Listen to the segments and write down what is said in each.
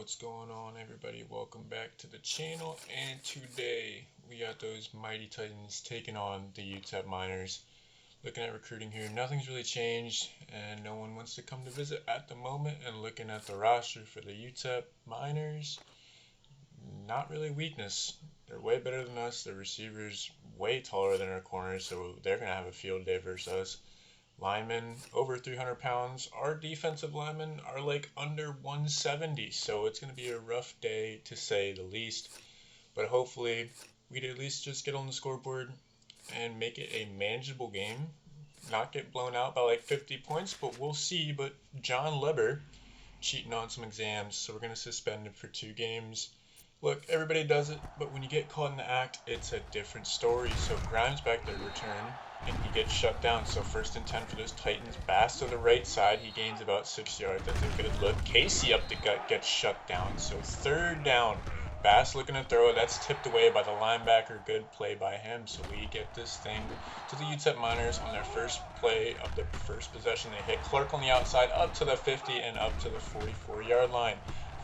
What's going on, everybody? Welcome back to the channel, and today we got those mighty Titans taking on the UTEP Miners. Looking at recruiting here, nothing's really changed and no one wants to come to visit at the moment. And looking at the roster for the UTEP Miners, not really weakness. They're way better than us. Their receivers way taller than our corners, so they're going to have a field day versus us. Linemen over 300 pounds. Our defensive linemen are like under 170, so it's going to be a rough day to say the least. But hopefully we'd at least just get on the scoreboard and make it a manageable game. Not get blown out by like 50 points, but we'll see. But John Leber cheating on some exams, so we're going to suspend him for 2 games. Look, everybody does it, but when you get caught in the act, it's a different story. So Grimes back there return, and he gets shut down. So 1st and 10 for those Titans. Bass to the right side, he gains about 6 yards. That's a good look. Casey up the gut gets shut down. So 3rd down. Bass looking to throw. That's tipped away by the linebacker. Good play by him. So we get this thing to the UTEP Miners on their first play of the first possession. They hit Clark on the outside up to the 50 and up to the 44-yard line.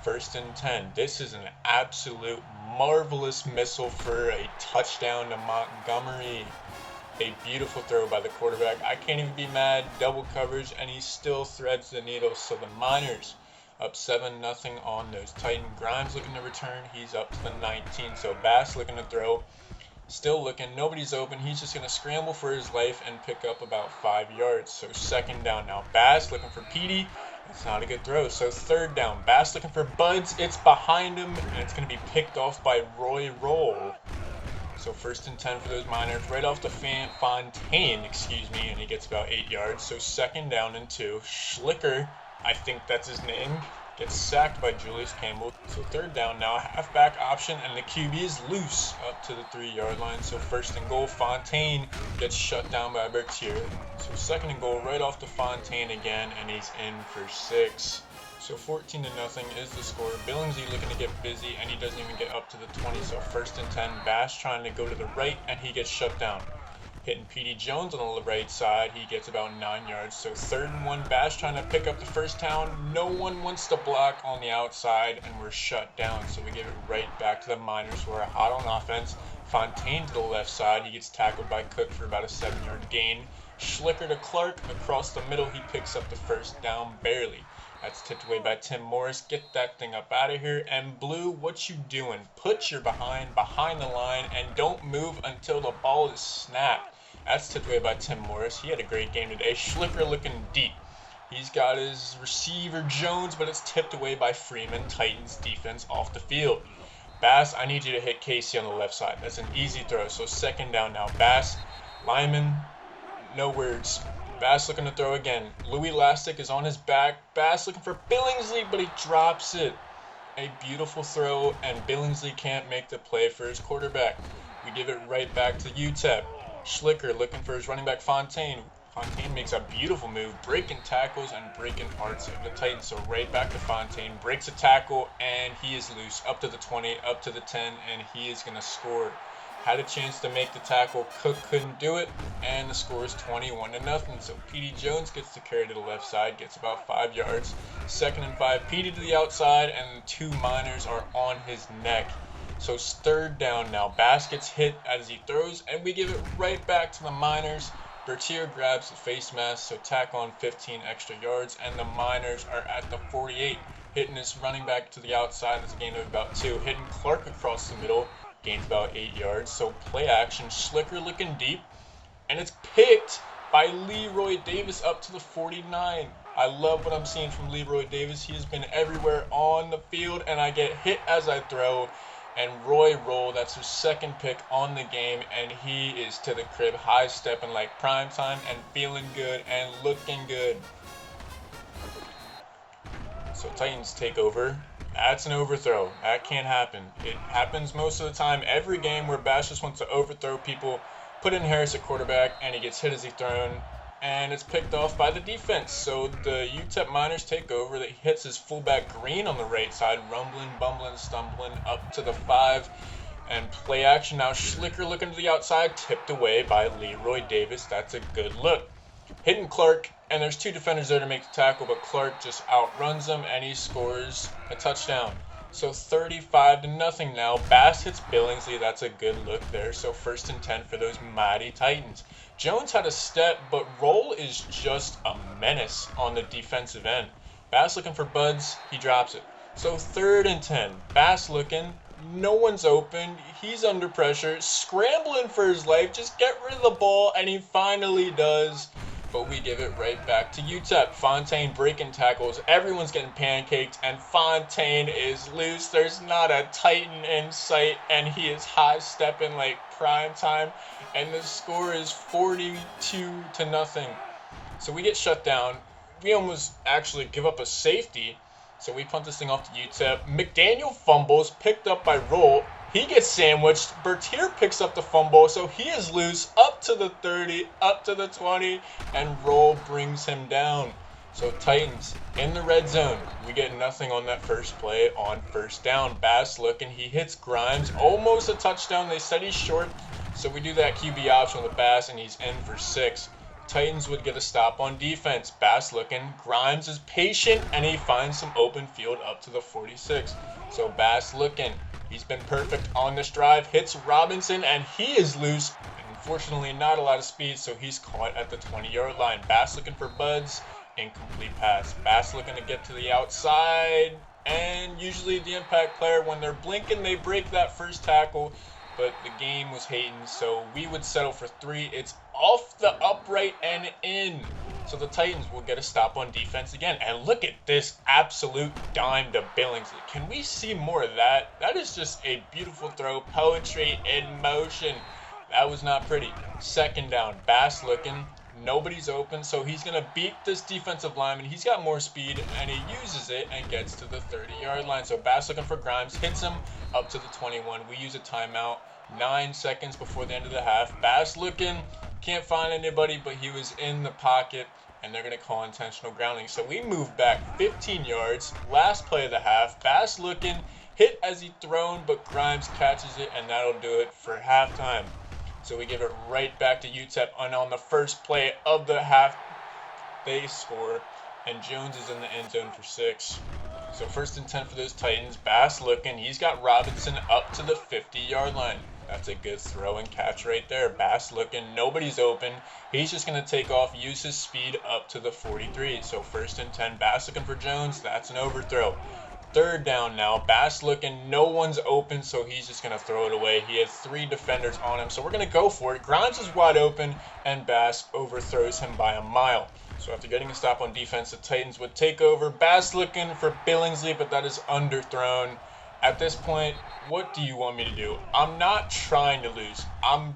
1st and 10. This is an absolute marvelous missile for a touchdown to Montgomery. A beautiful throw by the quarterback. I can't even be mad. Double coverage, and he still threads the needle. So the Miners up 7-0 on those Titan. Grimes looking to return. He's up to the 19. So Bass looking to throw. Still looking. Nobody's open. He's just going to scramble for his life and pick up about 5 yards. So 2nd down now. Bass looking for Petey. It's not a good throw. So 3rd down. Bass looking for Buds. It's behind him, and it's going to be picked off by Roy Roll. So 1st and 10 for those Miners. Right off the Fontaine, and he gets about 8 yards. So 2nd down and 2. Schlicker, I think that's his name, gets sacked by Julius Campbell. So 3rd down now, halfback option, and the QB is loose up to the 3-yard line. So 1st and goal, Fontaine gets shut down by Bertier. So 2nd and goal, right off the Fontaine again, and he's in for 6. So 14-0 is the score. Billingsley looking to get busy, and he doesn't even get up to the 20. So 1st and 10, Bass trying to go to the right, and he gets shut down. Hitting Petey Jones on the right side, he gets about 9 yards. So 3rd and 1, Bass trying to pick up the 1st down. No one wants to block on the outside, and we're shut down. So we give it right back to the Miners, who are hot on offense. Fontaine to the left side, he gets tackled by Cook for about a 7-yard gain. Schlicker to Clark across the middle, he picks up the 1st down barely. That's tipped away by Tim Morris. Get that thing up out of here. And Blue, what you doing? Put your behind the line and don't move until the ball is snapped. That's tipped away by Tim Morris. He had a great game today. Schlicker looking deep. He's got his receiver Jones, but it's tipped away by Freeman. Titans defense off the field. Bass, I need you to hit Casey on the left side. That's an easy throw. So 2nd down now. Bass, Lyman, no words. Bass looking to throw again. Louis Lastic is on his back. Bass looking for Billingsley, but he drops it. A beautiful throw, and Billingsley can't make the play for his quarterback. We give it right back to UTEP. Schlicker looking for his running back Fontaine. Fontaine makes a beautiful move, breaking tackles and breaking hearts of the Titans. So right back to Fontaine, breaks a tackle, and he is loose. Up to the 20, up to the 10, and he is going to score. Had a chance to make the tackle. Cook couldn't do it, and the score is 21-0. So Petey Jones gets the carry to the left side, gets about 5 yards. 2nd and 5, Petey to the outside, and the 2 Miners are on his neck. So 3rd down now. Bass gets hit as he throws, and we give it right back to the Miners. Bertier grabs the face mask, so tack on 15 extra yards, and the Miners are at the 48. Hitting his running back to the outside, that's a gain of about 2. Hitting Clark across the middle, gains about 8 yards. So play action, Schlicker looking deep, and it's picked by Leroy Davis up to the 49. I love what I'm seeing from Leroy Davis. He has been everywhere on the field, and I get hit as I throw. And Roy Roll, that's his 2nd pick on the game, and he is to the crib, high stepping like prime time and feeling good and looking good. So Titans take over. That's an overthrow. That can't happen. It happens most of the time. Every game where Bass just wants to overthrow people, put in Harris at quarterback, and he gets hit as he's thrown, and it's picked off by the defense. So the UTEP Miners take over. That hits his fullback Green on the right side, rumbling, bumbling, stumbling up to the 5. And play action now. Schlicker looking to the outside, tipped away by Leroy Davis. That's a good look. Hitting Clark, and there's 2 defenders there to make the tackle, but Clark just outruns them, and he scores a touchdown. So 35-0 now. Bass hits Billingsley. That's a good look there. So 1st and 10 for those mighty Titans. Jones had a step, but Roll is just a menace on the defensive end. Bass looking for Buds. He drops it. So 3rd and 10. Bass looking. No one's open. He's under pressure. Scrambling for his life. Just get rid of the ball. And he finally does. But we give it right back to UTEP. Fontaine breaking tackles. Everyone's getting pancaked. And Fontaine is loose. There's not a Titan in sight. And he is high-stepping like prime time. And the score is 42-0. So we get shut down. We almost actually give up a safety. So we punt this thing off to UTEP. McDaniel fumbles, picked up by Roll. He gets sandwiched. Bertier picks up the fumble, so he is loose up to the 30, up to the 20, and Roll brings him down. So Titans in the red zone. We get nothing on that first play on 1st down. Bass looking. He hits Grimes. Almost a touchdown. They said he's short, so we do that QB option with Bass, and he's in for 6. Titans would get a stop on defense. Bass looking. Grimes is patient, and he finds some open field up to the 46. So Bass looking. He's been perfect on this drive. Hits Robinson, and he is loose. Unfortunately, not a lot of speed, so he's caught at the 20-yard line. Bass looking for Buds. Incomplete pass. Bass looking to get to the outside. And usually the impact player, when they're blinking, they break that first tackle. But the game was hating, so we would settle for 3. It's off the upright and in. So the Titans will get a stop on defense again. And look at this absolute dime to Billingsley. Can we see more of that? That is just a beautiful throw. Poetry in motion. That was not pretty. 2nd down. Bass looking. Nobody's open, so he's going to beat this defensive lineman. He's got more speed, and he uses it and gets to the 30-yard line. So Bass looking for Grimes, hits him up to the 21. We use a timeout 9 seconds before the end of the half. Bass looking, can't find anybody, but he was in the pocket, and they're going to call intentional grounding. So we move back 15 yards. Last play of the half. Bass looking, hit as he thrown, but Grimes catches it, and that'll do it for halftime. So we give it right back to UTEP, and on the first play of the half, they score, and Jones is in the end zone for 6. So 1st and 10 for those Titans. Bass looking. He's got Robinson up to the 50-yard line. That's a good throw and catch right there. Bass looking. Nobody's open. He's just going to take off, use his speed up to the 43. So 1st and 10. Bass looking for Jones. That's an overthrow. 3rd down now. Bass looking. No one's open, so he's just going to throw it away. He has 3 defenders on him, so we're going to go for it. Grimes is wide open, and Bass overthrows him by a mile. So after getting a stop on defense, the Titans would take over. Bass looking for Billingsley, but that is underthrown. At this point, what do you want me to do? I'm not trying to lose. I'm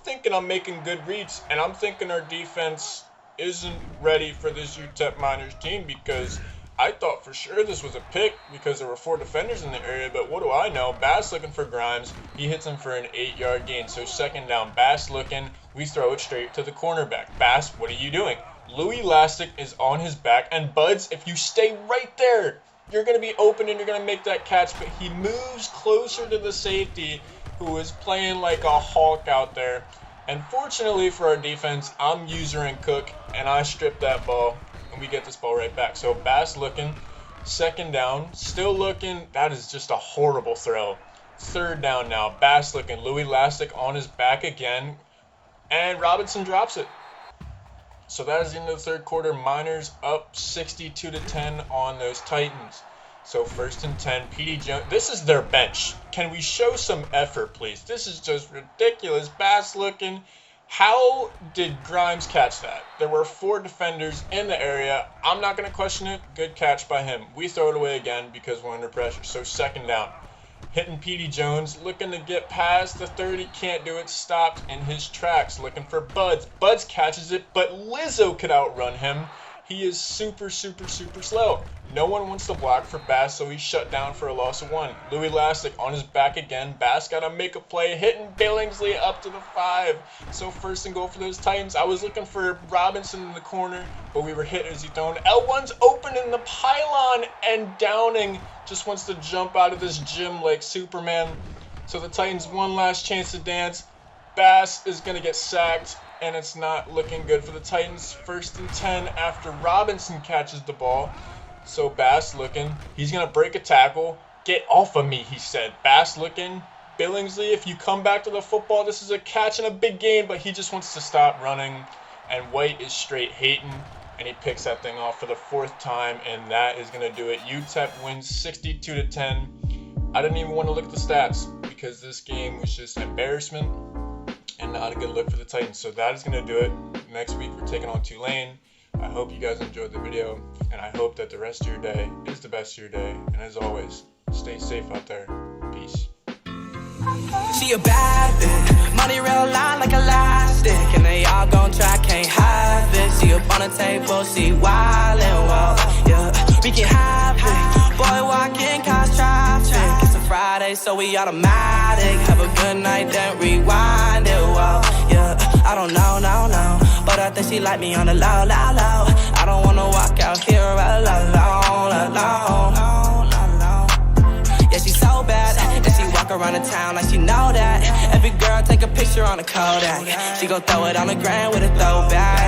thinking I'm making good reads, and I'm thinking our defense isn't ready for this UTEP Miners team, because I thought for sure this was a pick because there were 4 defenders in the area, but what do I know? Bass looking for Grimes. He hits him for an 8-yard gain. So 2nd down, Bass looking. We throw it straight to the cornerback. Bass, what are you doing? Louis Lastic is on his back, and Buds, if you stay right there, you're going to be open and you're going to make that catch, but he moves closer to the safety, who is playing like a hawk out there. And fortunately for our defense, I'm user and cook, and I strip that ball, and we get this ball right back. So Bass looking, 2nd down, still looking. That is just a horrible throw. 3rd down now, Bass looking, Louis Lastic on his back again, and Robinson drops it. So that is the end of the 3rd quarter. Miners up 62-10 on those Titans. So 1st and 10, P.D. Jones. This is their bench. Can we show some effort, please? This is just ridiculous. Bass looking. How did Grimes catch that? There were 4 defenders in the area. I'm not going to question it. Good catch by him. We throw it away again because we're under pressure. So 2nd down. Hitting P.D. Jones, looking to get past the 30, can't do it, stopped in his tracks, looking for Buds. Buds catches it, but Lizzo could outrun him. He is super slow. No one wants to block for Bass, so he's shut down for a loss of 1. Louis Lastic on his back again. Bass got to make a play, hitting Billingsley up to the 5. So 1st and goal for those Titans. I was looking for Robinson in the corner, but we were hit as he thrown. L1's open in the pylon, and Downing just wants to jump out of this gym like Superman. So the Titans one last chance to dance. Bass is going to get sacked, and it's not looking good for the Titans. 1st and 10 after Robinson catches the ball. So Bass looking. He's going to break a tackle. "Get off of me," he said. Bass looking. Billingsley, if you come back to the football, this is a catch and a big gain, but he just wants to stop running. And White is straight hating, and he picks that thing off for the 4th time, and that is going to do it. UTEP wins 62-10. I didn't even want to look at the stats because this game was just embarrassment and not a good look for the Titans. So that is going to do it. Next week, we're taking on Tulane. I hope you guys enjoyed the video, and I hope that the rest of your day is the best of your day. And as always, stay safe out there. Peace. She a bad bitch, money real line like elastic, and they all gon' try, can't have it. She up on the table, she wildin', well, yeah, we can have it. Boy walking, cause traffic. It's a Friday, so we automatic. Have a good night, then rewind it, well, yeah. I don't know, no, but I think she like me on the low. I don't wanna walk out here alone. Yeah, she's so bad, and she walk around the town like she know that. Every girl take a picture on a Kodak. She gon' throw it on the ground with a throwback.